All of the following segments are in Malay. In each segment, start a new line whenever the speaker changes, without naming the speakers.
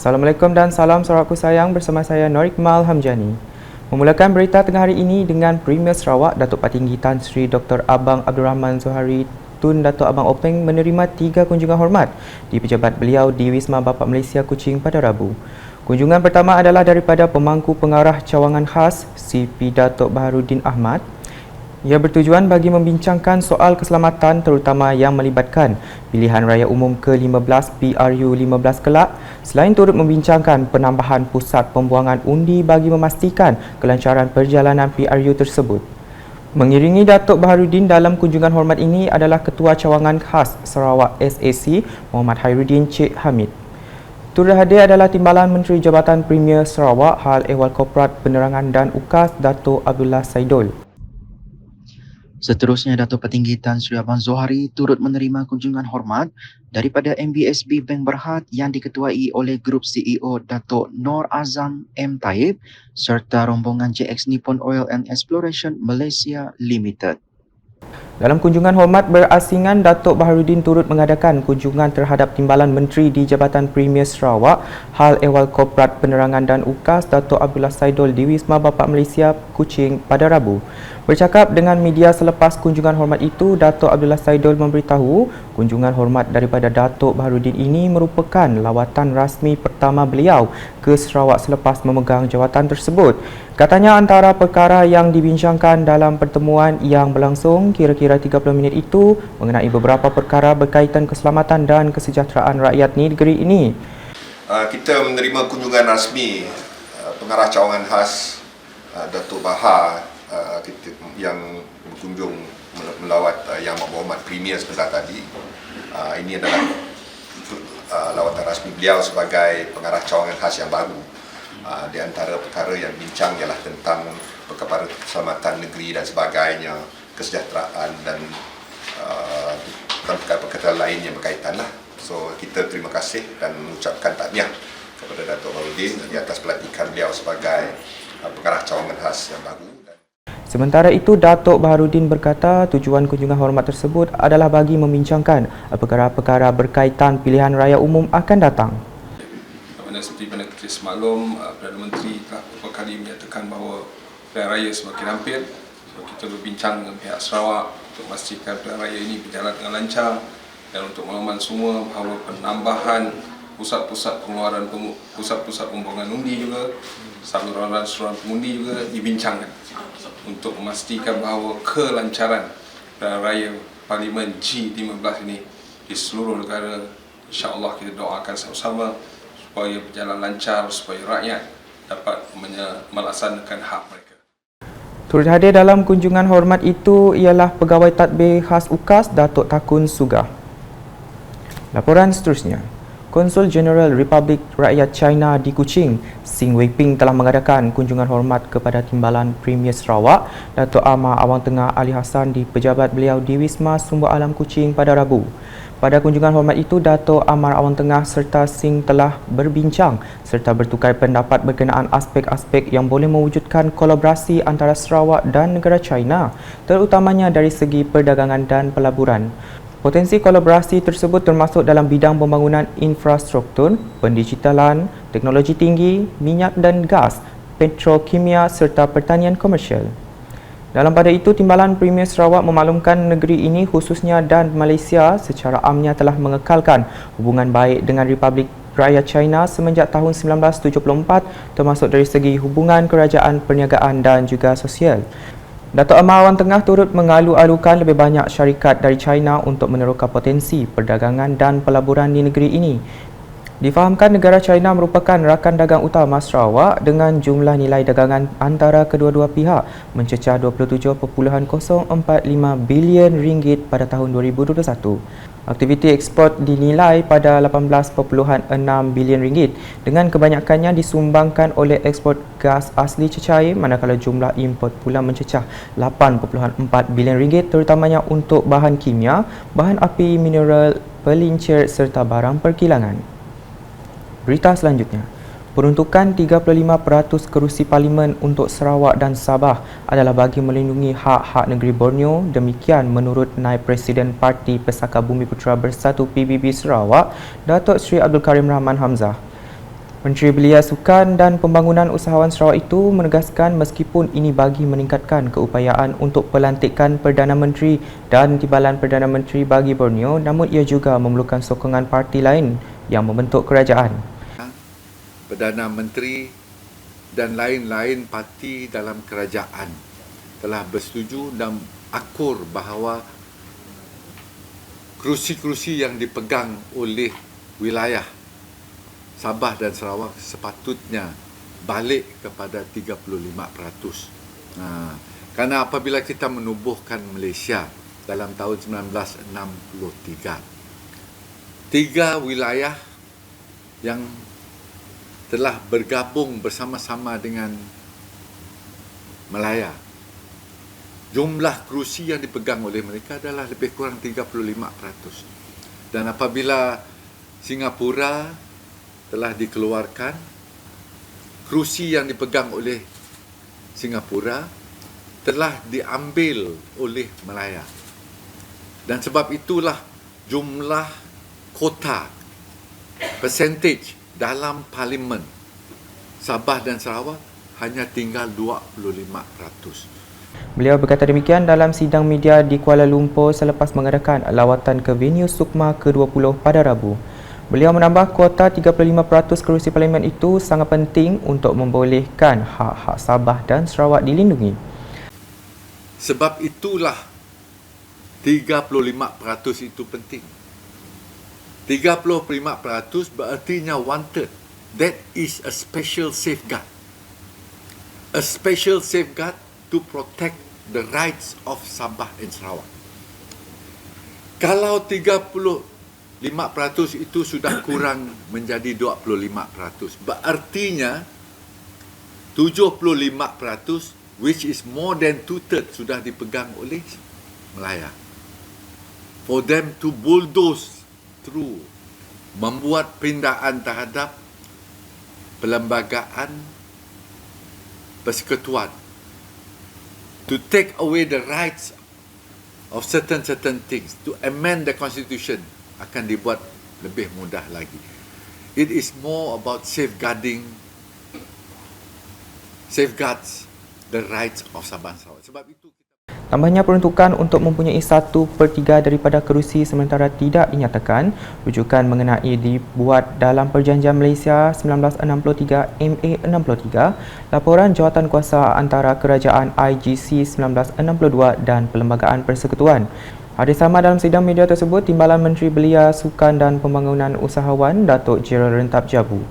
Assalamualaikum dan salam Sarawakku sayang, bersama saya Norikmal Hamjani. Memulakan berita tengah hari ini dengan Premier Sarawak Datuk Patinggi Tan Sri Dr. Abang Abdul Rahman Zohari Tun Datuk Abang Openg menerima 3 kunjungan hormat di pejabat beliau di Wisma Bapa Malaysia Kuching pada Rabu. Kunjungan pertama adalah daripada Pemangku Pengarah Cawangan Khas CP Datuk Baharudin Ahmad. Ia bertujuan bagi membincangkan soal keselamatan terutama yang melibatkan pilihan raya umum ke-15 PRU 15 kelak, selain turut membincangkan penambahan pusat pembuangan undi bagi memastikan kelancaran perjalanan PRU tersebut. Mengiringi Datuk Baharudin dalam kunjungan hormat ini adalah Ketua Cawangan Khas Sarawak SAC Muhammad Khairuddin Cik Hamid. Turut hadir adalah Timbalan Menteri Jabatan Premier Sarawak Hal Ehwal Korporat Penerangan dan UKAS Datuk Abdullah Saidul.
Seterusnya, Datuk Petinggi Tan Sri Abang Zohari turut menerima kunjungan hormat daripada MBSB Bank Berhad yang diketuai oleh Grup CEO Datuk Nor Azam M. Taib serta rombongan JX Nippon Oil and Exploration Malaysia Limited.
Dalam kunjungan hormat berasingan, Datuk Baharudin turut mengadakan kunjungan terhadap Timbalan Menteri di Jabatan Premier Sarawak Hal Ehwal Korporat Penerangan dan UKAS Datuk Abdullah Saidul di Wisma Bapa Malaysia Kuching pada Rabu. Bercakap dengan media selepas kunjungan hormat itu, Datuk Abdullah Saidul memberitahu kunjungan hormat daripada Datuk Baharudin ini merupakan lawatan rasmi pertama beliau ke Sarawak selepas memegang jawatan tersebut. Katanya antara perkara yang dibincangkan dalam pertemuan yang berlangsung kira-kira 30 minit itu mengenai beberapa perkara berkaitan keselamatan dan kesejahteraan rakyat negeri ini.
Kita menerima kunjungan rasmi Pengarah Cawangan Khas Datuk Bahar yang berkunjung melawat Yang Berhormat Premier sebentar tadi. Ini adalah lawatan rasmi beliau sebagai Pengarah Cawangan Khas yang baru. Di antara perkara yang bincang ialah tentang perkara keselamatan negeri dan sebagainya, kesejahteraan dan perkara-perkara lain yang berkaitan lah. So kita terima kasih dan mengucapkan tahniah kepada Datuk Baharudin di atas pelantikan beliau sebagai Pengarah Cawangan Khas yang baru.
Sementara itu, Datuk Baharudin berkata tujuan kunjungan hormat tersebut adalah bagi membincangkan perkara-perkara berkaitan pilihan raya umum akan datang.
Seperti pada ketis semalam, Perdana Menteri telah beberapa kali menyatakan bahawa pilihan raya semakin hampir. So, kita berbincang dengan pihak Sarawak untuk memastikan pilihan raya ini berjalan dengan lancar dan untuk makluman semua bahawa penambahan pusat-pusat pengeluaran, pusat-pusat pembuangan undi juga, saluran-saluran pengundi juga dibincangkan untuk memastikan bahawa kelancaran pilihan raya Parlimen G15 ini di seluruh negara, insya-Allah kita doakan sama-sama supaya berjalan lancar, supaya rakyat dapat melaksanakan hak mereka.
Turut hadir dalam kunjungan hormat itu ialah Pegawai Tadbir Khas UKAS Datuk Takun Sugah. Laporan seterusnya. Konsul Jeneral Republik Rakyat China di Kuching, Xing Weiping telah mengadakan kunjungan hormat kepada Timbalan Premier Sarawak Datuk Amar Awang Tengah Ali Hassan di pejabat beliau di Wisma Sumber Alam Kuching pada Rabu. Pada kunjungan hormat itu, Datuk Amar Awang Tengah serta Singh telah berbincang serta bertukar pendapat berkenaan aspek-aspek yang boleh mewujudkan kolaborasi antara Sarawak dan negara China, terutamanya dari segi perdagangan dan pelaburan. Potensi kolaborasi tersebut termasuk dalam bidang pembangunan infrastruktur, pendigitalan, teknologi tinggi, minyak dan gas, petrokimia serta pertanian komersial. Dalam pada itu, Timbalan Premier Sarawak memaklumkan negeri ini khususnya dan Malaysia secara amnya telah mengekalkan hubungan baik dengan Republik Rakyat China semenjak tahun 1974 termasuk dari segi hubungan kerajaan, perniagaan dan juga sosial. Datuk Amar Awang Tengah turut mengalu-alukan lebih banyak syarikat dari China untuk meneroka potensi perdagangan dan pelaburan di negeri ini. Difahamkan negara China merupakan rakan dagang utama Sarawak dengan jumlah nilai dagangan antara kedua-dua pihak mencecah 27.045 bilion ringgit pada tahun 2021. Aktiviti ekspor dinilai pada 18.6 bilion ringgit dengan kebanyakannya disumbangkan oleh ekspor gas asli cecair, manakala jumlah import pula mencecah 8.4 bilion ringgit terutamanya untuk bahan kimia, bahan api mineral, pelincir serta barang perkilangan. Berita selanjutnya, peruntukan 35% kerusi Parlimen untuk Sarawak dan Sabah adalah bagi melindungi hak-hak negeri Borneo. Demikian menurut Naib Presiden Parti Pesaka Bumi Putera Bersatu PBB Sarawak, Datuk Seri Abdul Karim Rahman Hamzah. Menteri Belia Sukan dan Pembangunan Usahawan Sarawak itu menegaskan meskipun ini bagi meningkatkan keupayaan untuk pelantikan Perdana Menteri dan Timbalan Perdana Menteri bagi Borneo, namun ia juga memerlukan sokongan parti lain yang membentuk kerajaan.
Perdana Menteri dan lain-lain parti dalam kerajaan telah bersetuju dan akur bahawa kerusi-kerusi yang dipegang oleh wilayah Sabah dan Sarawak sepatutnya balik kepada 35%. Kerana apabila kita menubuhkan Malaysia dalam tahun 1963, 3 wilayah yang telah bergabung bersama-sama dengan Malaya, jumlah kerusi yang dipegang oleh mereka adalah lebih kurang 35%. Dan apabila Singapura telah dikeluarkan, kerusi yang dipegang oleh Singapura telah diambil oleh Malaya. Dan sebab itulah jumlah kota, percentage dalam Parlimen Sabah dan Sarawak hanya tinggal 25%.
Beliau berkata demikian dalam sidang media di Kuala Lumpur selepas mengadakan lawatan ke venue Sukma ke-20 pada Rabu. Beliau menambah kuota 35% kerusi parlimen itu sangat penting untuk membolehkan hak-hak Sabah dan Sarawak dilindungi.
Sebab itulah 35% itu penting. 35% berartinya wanted. That is a special safeguard. A special safeguard to protect the rights of Sabah and Sarawak. Kalau 35% itu sudah kurang menjadi 25%, berartinya 75%, which is more than 2/3, sudah dipegang oleh Malaya. For them to bulldoze through, membuat pindaan terhadap perlembagaan persekutuan, to take away the rights of certain things, to amend the constitution, akan dibuat lebih mudah lagi. It is more about safeguards the rights of Sabah Sarawak. Sebab itu
Tambahnya, peruntukan untuk mempunyai 1/3 daripada kerusi sementara tidak dinyatakan. Rujukan mengenai dibuat dalam Perjanjian Malaysia 1963 MA 63, Laporan Jawatankuasa antara Kerajaan IGC 1962 dan Perlembagaan Persekutuan. Hadir sama dalam sidang media tersebut Timbalan Menteri Belia Sukan dan Pembangunan Usahawan Datuk Gerald Rentap Jabu.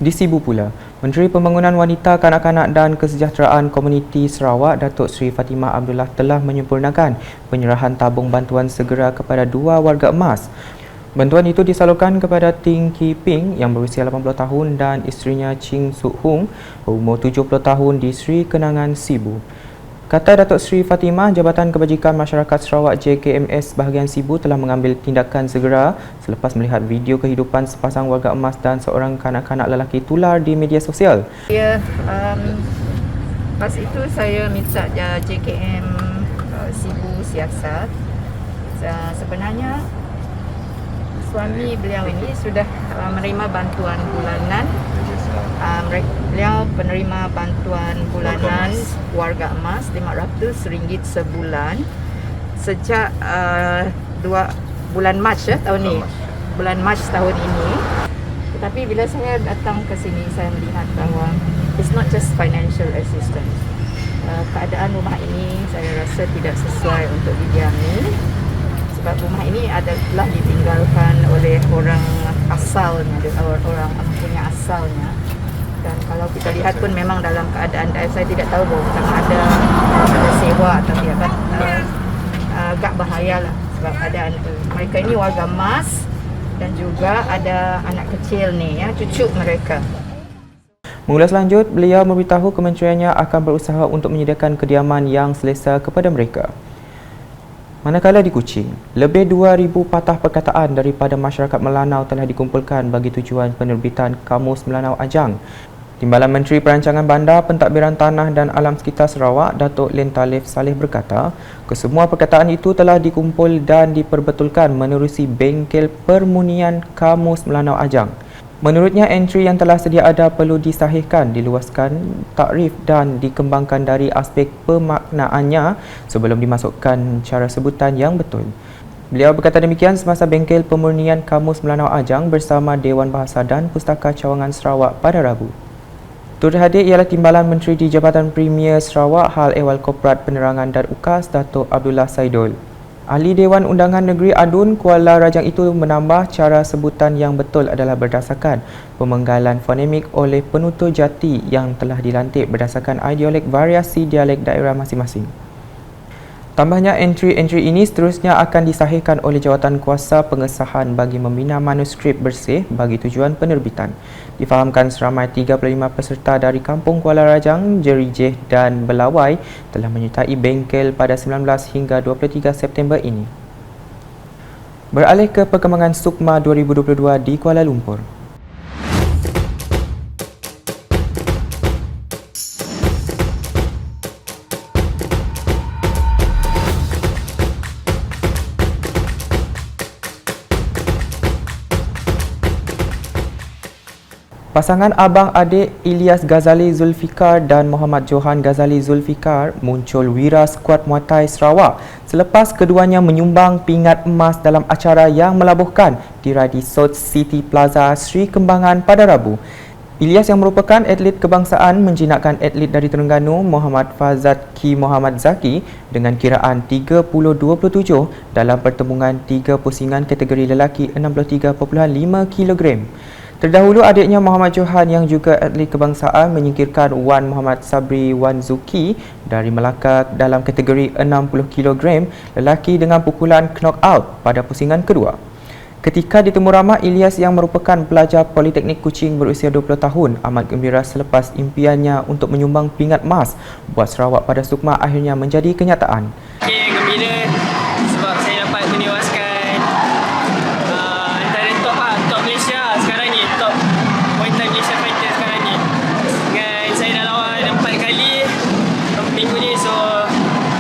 Di Sibu pula, Menteri Pembangunan Wanita, Kanak-kanak dan Kesejahteraan Komuniti Sarawak Datuk Seri Fatimah Abdullah telah menyempurnakan penyerahan tabung bantuan segera kepada 2 warga emas. Bantuan itu disalurkan kepada Ting Ki Ping yang berusia 80 tahun dan isterinya Ching Suk Hung berumur 70 tahun di Sri Kenangan Sibu. Kata Datuk Seri Fatimah, Jabatan Kebajikan Masyarakat Sarawak JKMS bahagian Sibu telah mengambil tindakan segera selepas melihat video kehidupan sepasang warga emas dan seorang kanak-kanak lelaki tular di media sosial.
Ya, pas itu saya minta JKM Sibu siasat. Sebenarnya suami beliau ini sudah menerima bantuan bulanan. Beliau penerima bantuan bulanan warga emas RM500 sebulan sejak 2 bulan Mac tahun ini. Bulan Mac tahun ini. Tetapi bila saya datang ke sini, saya melihat bahawa it's not just financial assistance. Keadaan rumah ini saya rasa tidak sesuai untuk didiami. Sebab rumah ini adalah ditinggalkan oleh orang asalnya, orang punya asalnya. Dan kalau kita lihat pun memang dalam keadaan saya tidak tahu bahawa ada sewa atau tidak, agak bahayalah sebab keadaan mereka ini warga emas dan juga ada anak kecil ni ya, cucu mereka.
Mengulas lanjut, beliau memberitahu kementeriannya akan berusaha untuk menyediakan kediaman yang selesa kepada mereka. Manakala di Kuching, lebih 2,000 patah perkataan daripada masyarakat Melanau telah dikumpulkan bagi tujuan penerbitan Kamus Melanau Ajang. Timbalan Menteri Perancangan Bandar, Pentadbiran Tanah dan Alam Sekitar Sarawak, Datuk Lim Talif Saleh berkata, kesemua perkataan itu telah dikumpul dan diperbetulkan menerusi bengkel permunian Kamus Melanau Ajang. Menurutnya, entry yang telah sedia ada perlu disahihkan, diluaskan takrif dan dikembangkan dari aspek pemaknaannya sebelum dimasukkan cara sebutan yang betul. Beliau berkata demikian semasa bengkel pemurnian Kamus Melanau Ajang bersama Dewan Bahasa dan Pustaka Cawangan Sarawak pada Rabu. Turut hadir ialah Timbalan Menteri di Jabatan Premier Sarawak Hal Ehwal Korporat Penerangan dan UKAS Datuk Abdullah Saidul. Ahli Dewan Undangan Negeri Adun Kuala Rajang itu menambah cara sebutan yang betul adalah berdasarkan pemenggalan fonemik oleh penutur jati yang telah dilantik berdasarkan ideolog variasi dialek daerah masing-masing. Tambahnya, entry-entry ini seterusnya akan disahihkan oleh jawatan kuasa pengesahan bagi membina manuskrip bersih bagi tujuan penerbitan. Difahamkan seramai 35 peserta dari Kampung Kuala Rajang, Jerijeh dan Belawai telah menyertai bengkel pada 19 hingga 23 September ini. Beralih ke perkembangan SUKMA 2022 di Kuala Lumpur. Pasangan abang-adik Ilyas Ghazali Zulfikar dan Muhammad Johan Ghazali Zulfikar muncul wira skuad Muay Thai Sarawak selepas keduanya menyumbang pingat emas dalam acara yang melabuhkan di Radisson City Plaza, Sri Kembangan pada Rabu. Ilyas yang merupakan atlet kebangsaan menjinakkan atlet dari Terengganu Muhammad Fazat Ki Muhammad Zaki dengan kiraan 30-27 dalam pertembungan 3 pusingan kategori lelaki 63.5 kg. Terdahulu adiknya Muhammad Johan yang juga atlet kebangsaan menyingkirkan Wan Muhammad Sabri Wan Zuki dari Melaka dalam kategori 60 kg lelaki dengan pukulan knockout pada pusingan kedua. Ketika ditemu ramah, Ilyas yang merupakan pelajar Politeknik Kuching berusia 20 tahun amat gembira selepas impiannya untuk menyumbang pingat emas buat Sarawak pada SUKMA akhirnya menjadi kenyataan.
Gembira sebab saya dapat menewaskan antara top Malaysia sekarang ni, top Muay Thai Malaysia fighter sekarang ni. Dan saya dah lawan 4 kali minggu ni, so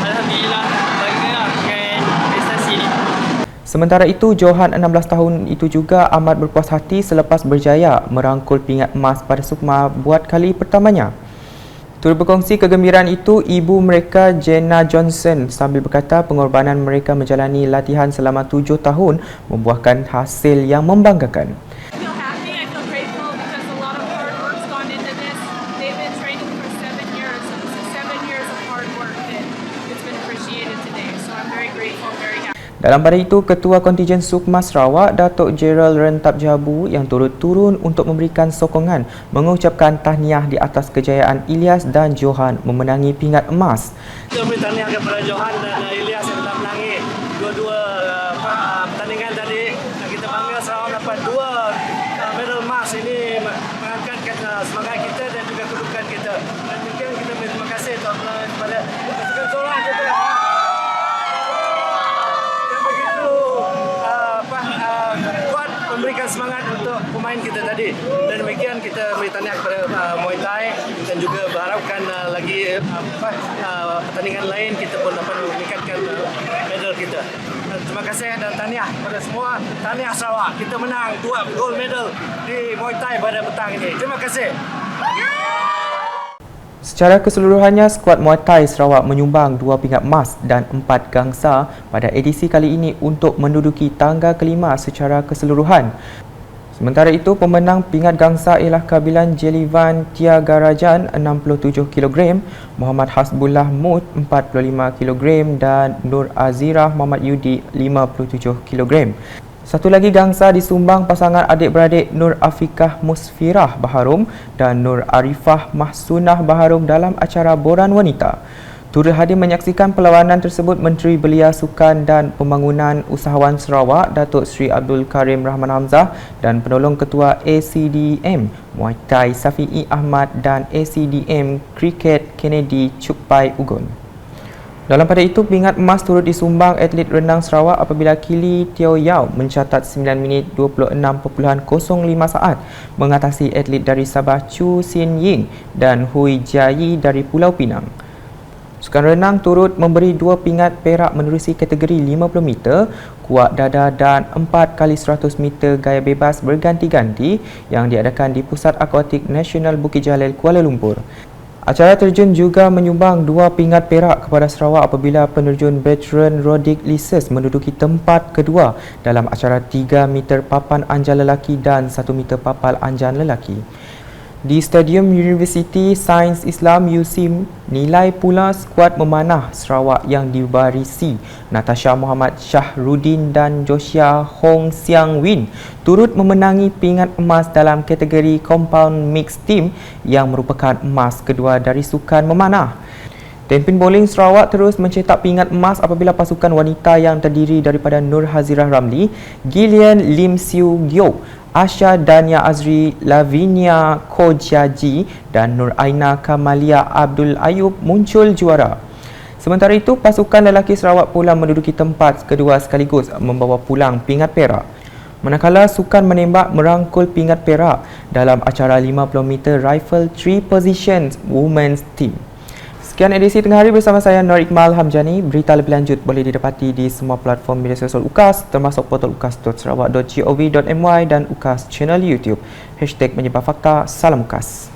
alhamdulillah bangga dengan prestasi ni.
Sementara itu, Johan 16 tahun itu juga amat berpuas hati selepas berjaya merangkul pingat emas pada SUKMA buat kali pertamanya. Turut berkongsi kegembiraan itu, ibu mereka Jenna Johnson sambil berkata pengorbanan mereka menjalani latihan selama 7 tahun membuahkan hasil yang membanggakan.
I feel happy, I feel grateful because a lot of hard work's gone into this. They've been training for 7 years, so this is 7 years of hard work and it's been appreciated today. So I'm very grateful, very happy.
Dalam pada itu, Ketua Kontijen SUKMA Sarawak, Datuk Gerald Rentap Jabu yang turut turun untuk memberikan sokongan mengucapkan tahniah di atas kejayaan Ilyas dan Johan memenangi pingat emas.
Kita beri tahniah kepada Johan dan Ilyas yang telah menangi dua-dua pertandingan tadi. Kita bangga Sarawak dapat 2 medal emas. Ini mengangkatkan semangat kita dan juga kedudukan kita. Dan mungkin kita berterima kasih kepada pasukan Sarawak kita. Kuat memberikan semangat untuk pemain kita tadi, dan demikian kita beri tahniah kepada Muay Thai dan juga berharapkan lagi pertandingan lain kita pun dapat meningkatkan medal kita. Terima kasih dan tahniah kepada semua. Tahniah Sarawak, kita menang 2 gold medal di Muay Thai pada petang ini. Terima kasih.
Secara keseluruhannya, skuad Muay Thai Sarawak menyumbang 2 pingat emas dan 4 gangsa pada edisi kali ini untuk menduduki tangga kelima secara keseluruhan. Sementara itu, pemenang pingat gangsa ialah kabilan Jelivan Tiagarajan 67 kg, Muhammad Hasbullah Mut 45 kg dan Nur Azirah Muhammad Yudi 57 kg. Satu lagi gangsa disumbang pasangan adik-beradik Nur Afikah Musfirah Baharum dan Nur Arifah Mahsunah Baharum dalam acara Boran Wanita. Turut hadir menyaksikan perlawanan tersebut Menteri Belia Sukan dan Pembangunan Usahawan Sarawak Datuk Seri Abdul Karim Rahman Hamzah dan Penolong Ketua ACDM Muay Thai Safi'i Ahmad dan ACDM Kriket Kennedy Cukpai Ugon. Dalam pada itu, pingat emas turut disumbang atlet renang Sarawak apabila Kili Teo Yao mencatat 9 minit 26.05 saat mengatasi atlet dari Sabah Chu Sin Ying dan Hui Jia Yi dari Pulau Pinang. Sukan renang turut memberi 2 pingat perak menerusi kategori 50 meter, kuat dada dan 4 kali 100 meter gaya bebas berganti-ganti yang diadakan di Pusat Akuatik Nasional Bukit Jalil, Kuala Lumpur. Acara terjun juga menyumbang 2 pingat perak kepada Sarawak apabila penerjun veteran Rodic Lises menduduki tempat kedua dalam acara 3 meter papan anjal lelaki dan 1 meter papal anjal lelaki. Di Stadium Universiti Sains Islam USIM, nilai pula skuad memanah Sarawak yang dibarisi Natasha Muhammad Syahrudin dan Josia Hong Siang Win turut memenangi pingat emas dalam kategori Compound Mixed Team yang merupakan emas kedua dari sukan memanah. Tempin bowling Sarawak terus mencetak pingat emas apabila pasukan wanita yang terdiri daripada Nur Hazirah Ramli, Gillian Lim Siu Gyo, Asha Dania Azri, Lavinia Kojaji dan Nur Aina Kamalia Abdul Ayub muncul juara. Sementara itu, pasukan lelaki Sarawak pula menduduki tempat kedua sekaligus membawa pulang pingat perak. Manakala sukan menembak merangkul pingat perak dalam acara 50 meter rifle 3 positions women's team. Sekian edisi Tengah Hari bersama saya Nur Iqmal Hamjani. Berita lebih lanjut boleh didapati di semua platform media sosial UKAS termasuk portal ukas.sarawak.gov.my dan UKAS channel YouTube. #menyebar fakta. Salam UKAS.